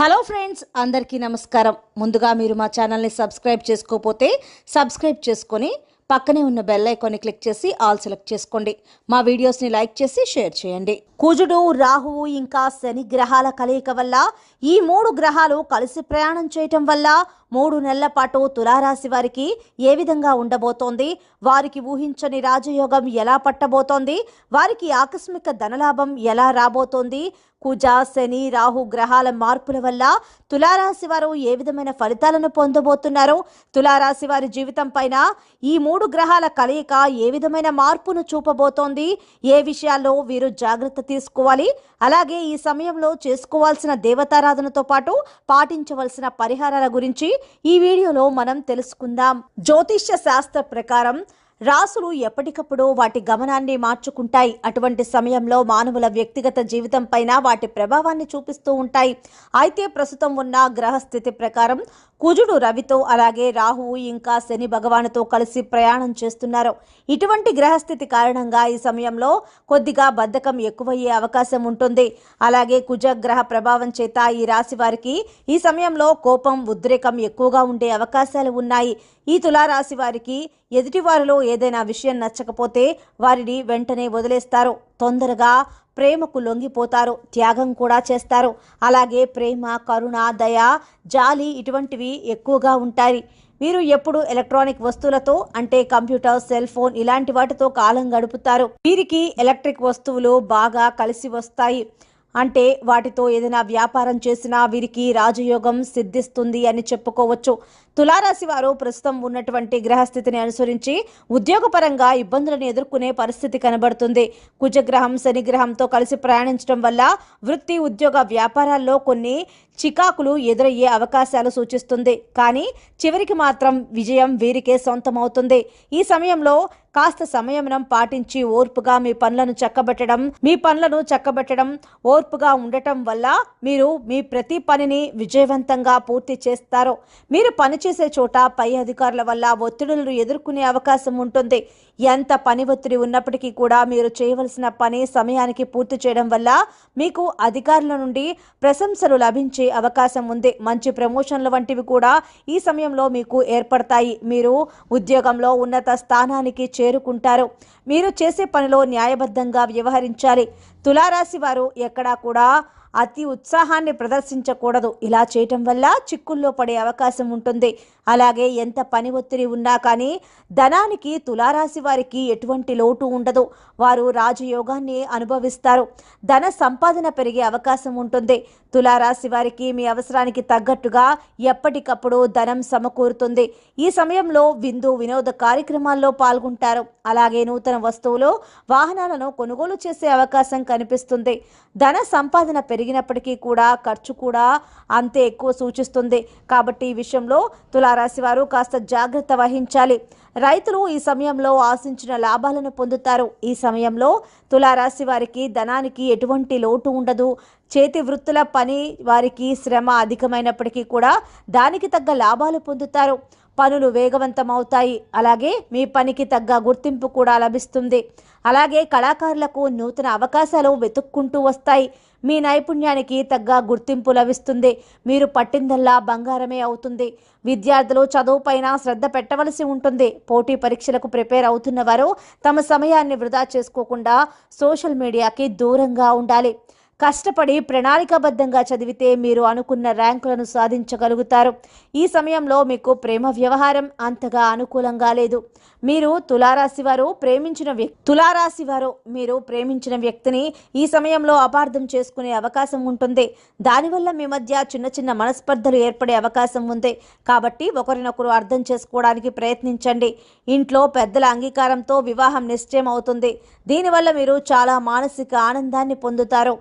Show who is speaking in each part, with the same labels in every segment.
Speaker 1: Hello friends, అందరికీ నమస్కారం. ముందుగా మీరు మా ఛానల్ని సబ్స్క్రైబ్ చేసుకోకపోతే సబ్స్క్రైబ్ చేసుకొని పక్కనే ఉన్న బెల్ ఐకాన్ని క్లిక్ చేసి ఆల్ సెలెక్ట్ చేసుకోండి. మా వీడియోస్ని లైక్ చేసి షేర్ చేయండి. కుజుడు, రాహువు ఇంకా శని గ్రహాల కలయిక వల్ల ఈ 3 గ్రహాలు కలిసి ప్రయాణం చేయటం వల్ల 3 నెలల పాటు తులారాశి వారికి ఏ విధంగా ఉండబోతోంది, వారికి ఊహించని రాజయోగం ఎలా పట్టబోతోంది, వారికి ఆకస్మిక ధనలాభం ఎలా రాబోతోంది, కుజ, శని, రాహు గ్రహాల మార్పుల వల్ల తులారాశి వారు ఏ విధమైన ఫలితాలను పొందబోతున్నారు, తులారాశి వారి జీవితం పైన ఈ 3 గ్రహాల కలయిక ఏ విధమైన మార్పును చూపబోతోంది, ఏ విషయాల్లో వీరు జాగ్రత్త తీసుకోవాలి, అలాగే ఈ సమయంలో చేసుకోవాల్సిన దేవతారాధనతో పాటు పాటించవలసిన పరిహారాల గురించి ఈ వీడియోలో మనం తెలుసుకుందాం. జ్యోతిష్య శాస్త్ర ప్రకారం రాసులు ఎప్పటికప్పుడు వాటి గమనాన్ని మార్చుకుంటాయి. అటువంటి సమయంలో మానవుల వ్యక్తిగత జీవితం పైన వాటి ప్రభావాన్ని చూపిస్తూ ఉంటాయి. అయితే ప్రస్తుతం ఉన్న గ్రహస్థితి ప్రకారం కుజుడు రవితో, అలాగే రాహువు ఇంకా శని భగవానుతో కలిసి ప్రయాణం చేస్తున్నారు. ఇటువంటి గ్రహస్థితి కారణంగా ఈ సమయంలో కొద్దిగా బద్ధకం ఎక్కువయ్యే అవకాశం ఉంటుంది. అలాగే కుజ గ్రహ ప్రభావం చేత ఈ రాశి వారికి ఈ సమయంలో కోపం, ఉద్రేకం ఎక్కువగా ఉండే అవకాశాలు ఉన్నాయి. ఈ తులారాశి వారికి ఎదుటివారిలో ఏదైనా విషయం నచ్చకపోతే వారిని వెంటనే వదిలేస్తారు. తొందరగా ప్రేమకు లొంగిపోతారు, త్యాగం కూడా చేస్తారు. అలాగే ప్రేమ, కరుణ, దయ, జాలి ఇటువంటివి ఎక్కువగా ఉంటాయి. వీరు ఎప్పుడు ఎలక్ట్రానిక్ వస్తువులతో అంటే కంప్యూటర్, సెల్ ఫోన్ ఇలాంటి వాటితో కాలం గడుపుతారు. వీరికి ఎలక్ట్రిక్ వస్తువులు బాగా కలిసి వస్తాయి. అంటే వాటితో ఏదైనా వ్యాపారం చేసినా వీరికి రాజయోగం సిద్ధిస్తుంది అని చెప్పుకోవచ్చు. తులారాశి వారు ప్రస్తుతం ఉన్నటువంటి గ్రహస్థితిని అనుసరించి ఉద్యోగపరంగా ఇబ్బందులను ఎదుర్కొనే పరిస్థితి కనబడుతుంది. కుజగ్రహం శనిగ్రహంతో కలిసి ప్రయాణించడం వల్ల వృత్తి, ఉద్యోగ, వ్యాపారాల్లో కొన్ని చికాకులు ఎదురయ్యే అవకాశాలు సూచిస్తుంది. కానీ చివరికి మాత్రం విజయం వీరికే సొంతమవుతుంది. ఈ సమయంలో కాస్త సంయమనం పాటించి ఓర్పుగా మీ పనులను చక్కబెట్టడం ఓర్పుగా ఉండటం వల్ల మీరు మీ ప్రతి పనిని విజయవంతంగా పూర్తి చేస్తారు. మీరు పనిచేసే చోట పై అధికారుల వల్ల ఒత్తిడులను ఎదుర్కొనే అవకాశం ఉంటుంది. ఎంత పని ఒత్తిడి ఉన్నప్పటికీ కూడా మీరు చేయవలసిన పని సమయానికి పూర్తి చేయడం వల్ల మీకు అధికారుల నుండి ప్రశంసలు లభించే అవకాశం ఉంది. మంచి ప్రమోషన్ల వంటివి కూడా ఈ సమయంలో మీకు ఏర్పడతాయి. మీరు ఉద్యోగంలో ఉన్నత స్థానానికి చేరుకుంటారు. మీరు చేసే పనిలో న్యాయబద్ధంగా వ్యవహరించాలి. తులారాశి వారు ఎక్కడా కూడా అతి ఉత్సాహాన్ని ప్రదర్శించకూడదు. ఇలా చేయటం వల్ల చిక్కుల్లో పడే అవకాశం ఉంటుంది. అలాగే ఎంత పని ఒత్తిడి ఉన్నా కానీ ధనానికి తులారాశి వారికి ఎటువంటి లోటు ఉండదు. వారు రాజయోగాన్ని అనుభవిస్తారు. ధన సంపాదన పెరిగే అవకాశం ఉంటుంది. తులారాశి వారికి మీ అవసరానికి తగ్గట్టుగా ఎప్పటికప్పుడు ధనం సమకూరుతుంది. ఈ సమయంలో విందు, వినోద కార్యక్రమాల్లో పాల్గొంటారు. అలాగే నూతన వస్తువులు, వాహనాలను కొనుగోలు చేసే అవకాశం కనిపిస్తుంది. ధన సంపాదన పెరిగినప్పటికీ కూడా ఖర్చు కూడా అంతే ఎక్కువ సూచిస్తుంది. కాబట్టి ఈ విషయంలో తులారాశి వారు కాస్త జాగ్రత్త వహించాలి. రైతులు ఈ సమయంలో ఆశించిన లాభాలను పొందుతారు. ఈ సమయంలో తులారాశి వారికి ధనానికి ఎటువంటి లోటు ఉండదు. చేతి వృత్తుల పని వారికి శ్రమ అధికమైనప్పటికీ కూడా దానికి తగ్గ లాభాలు పొందుతారు. పనులు వేగవంతమవుతాయి. అలాగే మీ పనికి తగ్గ గుర్తింపు కూడా లభిస్తుంది. అలాగే కళాకారులకు నూతన అవకాశాలు వెతుక్కుంటూ వస్తాయి. మీ నైపుణ్యానికి తగ్గ గుర్తింపు లభిస్తుంది. మీరు పట్టిందల్లా బంగారమే అవుతుంది. విద్యార్థులు చదువుపైన శ్రద్ధ పెట్టవలసి ఉంటుంది. పోటీ పరీక్షలకు ప్రిపేర్ అవుతున్న వారు తమ సమయాన్ని వృధా చేసుకోకుండా సోషల్ మీడియాకి దూరంగా ఉండాలి. కష్టపడి ప్రణాళికాబద్ధంగా చదివితే మీరు అనుకున్న ర్యాంకులను సాధించగలుగుతారు. ఈ సమయంలో మీకు ప్రేమ వ్యవహారం అంతగా అనుకూలంగా లేదు. మీరు తులారాశి వారు ప్రేమించిన వ్యక్తిని ఈ సమయంలో అపార్థం చేసుకునే అవకాశం ఉంటుంది. దానివల్ల మీ మధ్య చిన్న చిన్న మనస్పర్ధలు ఏర్పడే అవకాశం ఉంది. కాబట్టి ఒకరినొకరు అర్థం చేసుకోవడానికి ప్రయత్నించండి. ఇంట్లో పెద్దల అంగీకారంతో వివాహం నిశ్చయం అవుతుంది. దీనివల్ల మీరు చాలా మానసిక ఆనందాన్ని పొందుతారు.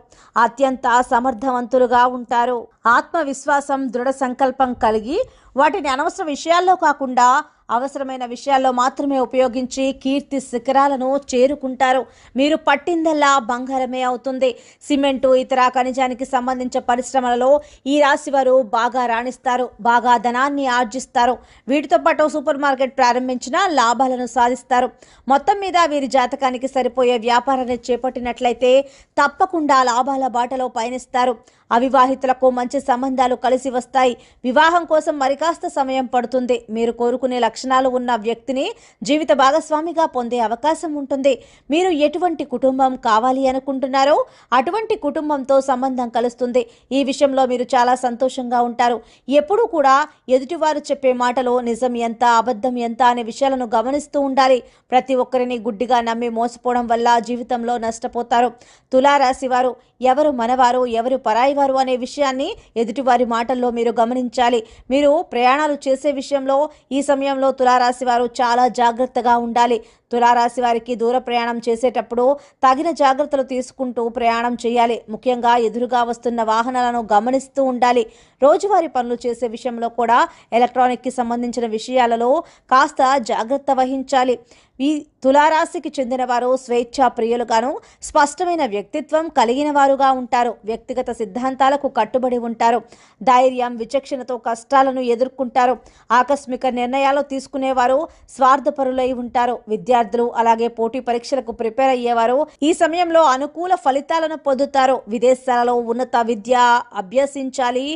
Speaker 1: అత్యంత సమర్థవంతులుగా ఉంటారు. ఆత్మవిశ్వాసం, దృఢ సంకల్పం కలిగి వాటిని అనవసర విషయాల్లో కాకుండా అవసరమైన విషయాల్లో మాత్రమే ఉపయోగించి కీర్తి శిఖరాలను చేరుకుంటారు. మీరు పట్టిందల్లా బంగారమే అవుతుంది. సిమెంటు, ఇతర ఖనిజానికి సంబంధించిన పరిశ్రమలలో ఈ రాశి వారు బాగా రాణిస్తారు. బాగా ధనాన్ని ఆర్జిస్తారు. వీటితో పాటు సూపర్ మార్కెట్ ప్రారంభించిన లాభాలను సాధిస్తారు. మొత్తం మీద వీరి జాతకానికి సరిపోయే వ్యాపారాన్ని చేపట్టినట్లయితే తప్పకుండా లాభాల బాటలో పయనిస్తారు. అవివాహితులకు మంచి సంబంధాలు కలిసి వస్తాయి. వివాహం కోసం మరికాస్త సమయం పడుతుంది. మీరు కోరుకునే లక్షణాలు ఉన్న వ్యక్తిని జీవిత భాగస్వామిగా పొందే అవకాశం ఉంటుంది. మీరు ఎటువంటి కుటుంబం కావాలి అనుకుంటున్నారో అటువంటి కుటుంబంతో సంబంధం కలుస్తుంది. ఈ విషయంలో మీరు చాలా సంతోషంగా ఉంటారు. ఎప్పుడూ కూడా ఎదుటివారు చెప్పే మాటలో నిజం ఎంత, అబద్ధం ఎంత అనే విషయాలను గమనిస్తూ ఉండాలి. ప్రతి ఒక్కరిని గుడ్డిగా నమ్మి మోసపోవడం వల్ల జీవితంలో నష్టపోతారు. తులారాశి వారు ఎవరు మనవారు, ఎవరు పరాయివారు అనే విషయాన్ని ఎదుటివారి మాటల్లో మీరు గమనించాలి. మీరు ప్రయాణాలు చేసే విషయంలో ఈ సమయంలో తులారాశి వారు చాలా జాగ్రత్తగా ఉండాలి. తులారాశి వారికి దూర ప్రయాణం చేసేటప్పుడు తగిన జాగ్రత్తలు తీసుకుంటూ ప్రయాణం చేయాలి. ముఖ్యంగా ఎదురుగా వస్తున్న వాహనాలను గమనిస్తూ ఉండాలి. రోజువారీ పనులు చేసే విషయంలో కూడా ఎలక్ట్రానిక్కి సంబంధించిన విషయాలలో కాస్త జాగ్రత్త వహించాలి. ఈ తులారాశికి చెందిన వారు స్వేచ్ఛా ప్రియులుగాను, స్పష్టమైన వ్యక్తిత్వం కలిగిన వారుగా ఉంటారు. వ్యక్తిగత సిద్ధాంతాలకు కట్టుబడి ఉంటారు. ధైర్యం, విచక్షణతో కష్టాలను ఎదుర్కొంటారు. ఆకస్మిక నిర్ణయాలు తీసుకునేవారు స్వార్థపరులై ఉంటారు. విద్యార్థులు అలాగే పోటీ పరీక్షలకు ప్రిపేర్ అయ్యేవారు ఈ సమయంలో అనుకూల ఫలితాలను పొందుతారు. విదేశాలలో ఉన్నత విద్య అభ్యసించాలి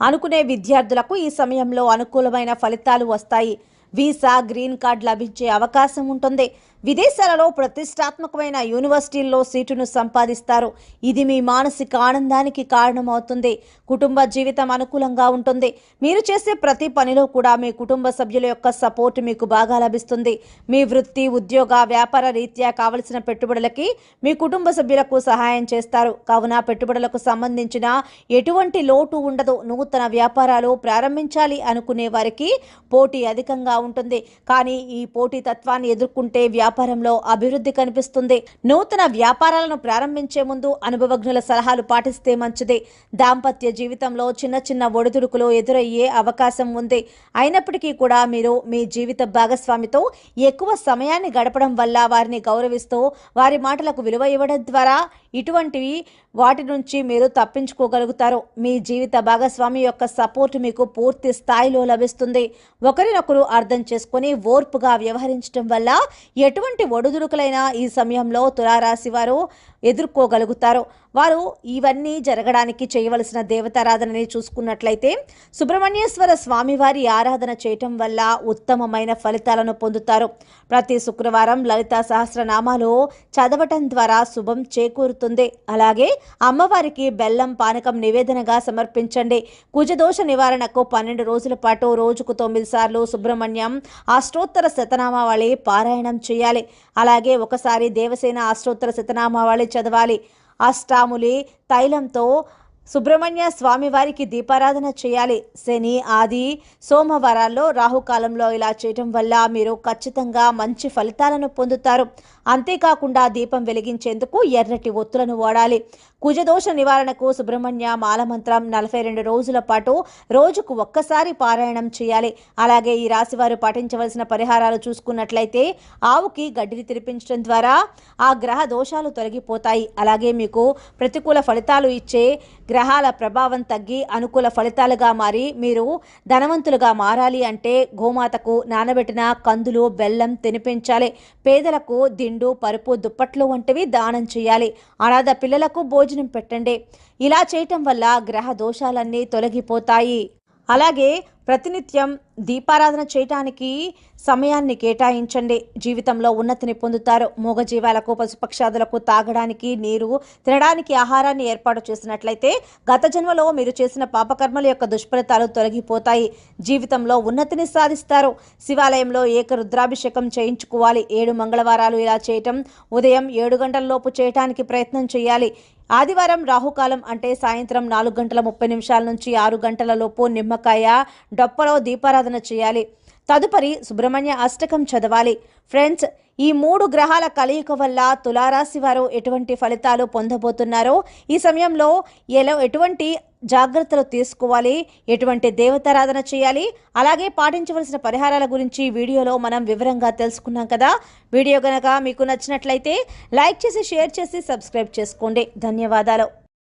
Speaker 1: అనుకునే విద్యార్థులకు ఈ సమయంలో అనుకూలమైన ఫలితాలు వస్తాయి. వీసా, గ్రీన్ కార్డ్ లభించే అవకాశం ఉంటుంది. విదేశాలలో ప్రతిష్టాత్మకమైన యూనివర్సిటీల్లో సీటును సంపాదిస్తారు. ఇది మీ మానసిక ఆనందానికి కారణమవుతుంది. కుటుంబ జీవితం అనుకూలంగా ఉంటుంది. మీరు చేసే ప్రతి పనిలో కూడా మీ కుటుంబ సభ్యుల యొక్క సపోర్ట్ మీకు బాగా లభిస్తుంది. మీ వృత్తి, ఉద్యోగ, వ్యాపార రీత్యా కావలసిన పెట్టుబడులకి మీ కుటుంబ సభ్యులకు సహాయం చేస్తారు. కావున పెట్టుబడులకు సంబంధించిన ఎటువంటి లోటు ఉండదు. నూతన వ్యాపారాలు ప్రారంభించాలి అనుకునే వారికి పోటీ అధికంగా ఉంటుంది. కానీ ఈ పోటీ తత్వాన్ని ఎదుర్కొంటే వ్యాపారంలో అభివృద్ధి కనిపిస్తుంది. నూతన వ్యాపారాలను ప్రారంభించే ముందు అనుభవజ్ఞుల సలహాలు పాటిస్తే మంచిది. దాంపత్య జీవితంలో చిన్న చిన్న ఒడిదుడుకులు ఎదురయ్యే అవకాశం ఉంది. అయినప్పటికీ కూడా మీరు మీ జీవిత భాగస్వామితో ఎక్కువ సమయాన్ని గడపడం వల్ల, వారిని గౌరవిస్తూ వారి మాటలకు విలువ ఇవ్వడం ద్వారా ఇటువంటివి వాటి నుంచి మీరు తప్పించుకోగలుగుతారు. మీ జీవిత భాగస్వామి యొక్క సపోర్ట్ మీకు పూర్తి స్థాయిలో లభిస్తుంది. ఒకరినొకరు అర్థం చేసుకుని ఓర్పుగా వ్యవహరించడం వల్ల ఎటువంటి ఒడుదుడుకులైనా ఈ సమయంలో తులారాశి వారు ఎదుర్కోగలుగుతారు. వారు ఇవన్నీ జరగడానికి చేయవలసిన దేవతారాధనని చూసుకున్నట్లయితే సుబ్రహ్మణ్యేశ్వర స్వామివారి ఆరాధన చేయటం వల్ల ఉత్తమమైన ఫలితాలను పొందుతారు. ప్రతి శుక్రవారం లలితా సహస్రనామాలు చదవటం ద్వారా శుభం చేకూరుతుంది. అలాగే అమ్మవారికి బెల్లం పానకం నివేదనగా సమర్పించండి. కుజదోష నివారణకు 12 రోజుల పాటు రోజుకు 9 సార్లు సుబ్రహ్మణ్యం అష్టోత్తర శతనామావళి పారాయణం చేయాలి. అలాగే ఒకసారి దేవసేన అష్టోత్తర శతనామావళి చదవాలి. అష్టాములి తైలంతో సుబ్రహ్మణ్య స్వామి వారికి దీపారాధన చేయాలి. శని, ఆది, సోమవారాల్లో రాహుకాలంలో ఇలా చేయటం వల్ల మీరు ఖచ్చితంగా మంచి ఫలితాలను పొందుతారు. అంతేకాకుండా దీపం వెలిగించేందుకు ఎర్రటి ఒత్తులను వాడాలి. కుజదోష నివారణకు సుబ్రహ్మణ్య మాలమంత్రం 42 రోజుల పాటు రోజుకు ఒక్కసారి పారాయణం చేయాలి. అలాగే ఈ రాశివారు పాటించవలసిన పరిహారాలు చూసుకున్నట్లయితే ఆవుకి గడ్డిని తినిపించడం ద్వారా ఆ గ్రహ దోషాలు తొలగిపోతాయి. అలాగే మీకు ప్రతికూల ఫలితాలు ఇచ్చే గ్రహాల ప్రభావం తగ్గి అనుకూల ఫలితాలుగా మారి మీరు ధనవంతులుగా మారాలి అంటే గోమాతకు నానబెట్టిన కందులు, బెల్లం తినిపించాలి. పేదలకు దిండు, పరుపు, దుప్పట్లు వంటివి దానం చేయాలి. అనాథ పిల్లలకు భోజనం పెట్టండి. ఇలా చేయటం వల్ల గ్రహ దోషాలన్నీ తొలగిపోతాయి. అలాగే ప్రతినిత్యం దీపారాధన చేయటానికి సమయాన్ని కేటాయించండి. జీవితంలో ఉన్నతిని పొందుతారు. మూగజీవాలకు, పశుపక్షాదులకు తాగడానికి నీరు, తినడానికి ఆహారాన్ని ఏర్పాటు చేసినట్లయితే గత జన్మలో మీరు చేసిన పాపకర్మల యొక్క దుష్ఫలితాలు తొలగిపోతాయి. జీవితంలో ఉన్నతిని సాధిస్తారు. శివాలయంలో ఏకరుద్రాభిషేకం చేయించుకోవాలి. 7 మంగళవారాలు ఇలా చేయటం. ఉదయం 7 గంటలలోపు చేయటానికి ప్రయత్నం చేయాలి. ఆదివారం రాహుకాలం అంటే సాయంత్రం 4:30 నుంచి 6 గంటల లోపు నిమ్మకాయ డొప్పలో దీపారాధన చేయాలి. తదుపరి సుబ్రహ్మణ్య అష్టకం చదవాలి. ఫ్రెండ్స్, ఈ 3 గ్రహాల కలయిక వల్ల తులారాశి వారు ఎటువంటి ఫలితాలు పొందబోతున్నారో, ఈ సమయంలో ఎటువంటి జాగ్రత్తలు తీసుకోవాలి, ఎటువంటి దేవతారాధన చేయాలి, అలాగే పాటించవలసిన పరిహారాల గురించి వీడియోలో మనం వివరంగా తెలుసుకున్నాం కదా. వీడియో కనుక మీకు నచ్చినట్లయితే లైక్ చేసి, షేర్ చేసి, సబ్స్క్రైబ్ చేసుకోండి. ధన్యవాదాలు.